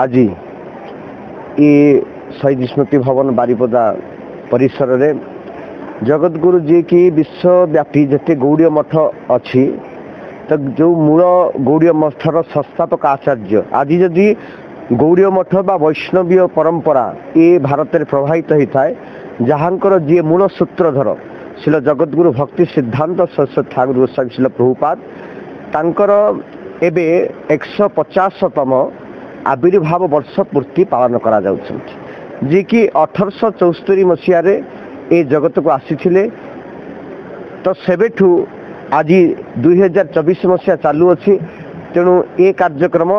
आज ये शहीद स्मृति भवन बारिपदा परिसर रे जगतगुरु जी की विश्वव्यापी जिते गौड़ीय मठ अच्छी तो जो मूल गौड़ीय मठर संस्थापक आचार्य आज जदि गौड़ीय मठ बा वैष्णवीय परंपरा ये भारत में प्रभावित होता है जहाँकर जी मूल सूत्रधर शिल जगतगुरु भक्ति सिद्धांत सरस्वती ठाकुर गोस्वामी शिल प्रभुपाद तांकर एबे 150तम आविर्भाव वर्ष पूर्ति पालन करा जाउछंती जी कि 1874 मसीह ए जगत को आसी तो सेबेठू आज 2024 मसीहा चालू अच्छी तेणु ए कार्यक्रम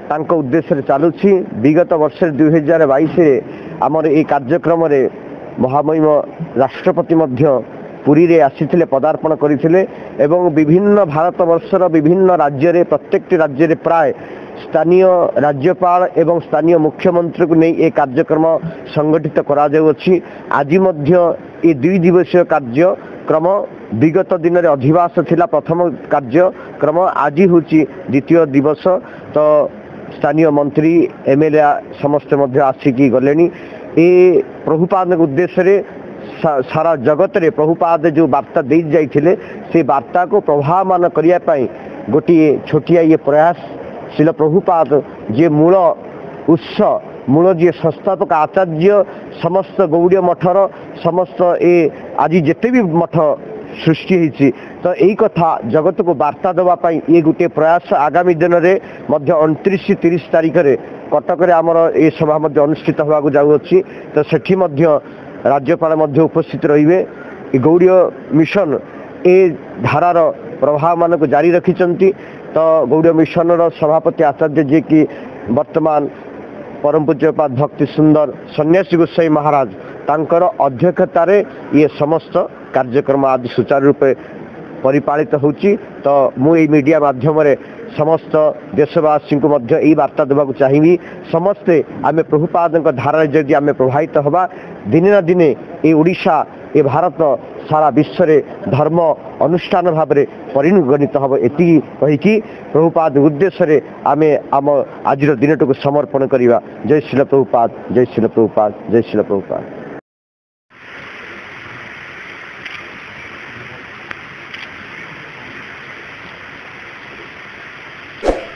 तांको उद्देश्य चलुछि विगत वर्ष 2022 आमर ए कार्यक्रम रे महामहिम राष्ट्रपति मध्य पुरी रे आसीथिले पदार्पण करथिले एवं विभिन्न भारत वर्षर विभिन्न राज्य रे प्रत्येक राज्य रे प्राय स्थानीय राज्यपाल एवं स्थानीय मुख्यमंत्री को नहीं ए कार्यक्रम संगठित करा जाउछि आज मध्य ए 2 दिवसीय कार्यक्रम विगत दिन रे अधिवास थिला प्रथम कार्यक्रम आज होची द्वितीय दिवस तो स्थानीय मंत्री एमएलए समस्त मध्य आसिकी गलेनी ए प्रभुपाद उद्देश्य रे सारा जगत रे प्रभुपाद जो वार्ता दे जाइथिले से वार्ता को प्रभावमान करिया पई गोटी छोटिया ये प्रयास शिल प्रभुपाद जे मूल उत्स मूल जी संस्थापक आचार्य समस्त गौड़ीय मठर समस्त ए आज जिते भी मठ सृष्टि होती तो यही कथा जगत को वार्ता देवाई ये गोटे प्रयास आगामी दिन में 29-30 तारीख में कटक आमर ए सभा अनुष्ठित होगा जाऊँगी तो सेठी राज्यपाल उपस्थित रे गौड़ीय मिशन ए धारार प्रभाव मान को जारी रखिंट तो गौड़ीय मिशन सभापति आचार्य जी की वर्तमान परम पूज्यपाद भक्ति सुंदर सन्यासी गोसाई महाराज तांकर अध्यक्षतार ये समस्त कार्यक्रम आज सुचारू रूपे परिपालित होची तो मुझे मीडिया माध्यम समस्त देशवासी को मध्य यही वार्ता देवाक चाहिए समस्ते आम प्रभुपाद धारा जदि आम प्रभावित हवा दिने ना दिने ये ओडिशा ये भारत सारा विश्व में धर्म अनुष्ठान भाव में परिगणित हम एति कहीकि प्रभुपाद उद्देश्य आम आम आज दिन को समर्पण करवा। जय श्रील प्रभुपाद, जय श्रील प्रभुपाद, जय श्रील प्रभुपाद।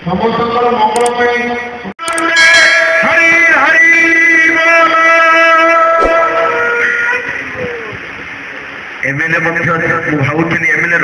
समस्तकर मंगल हरि हरि एमएलए भावुनी एमएलए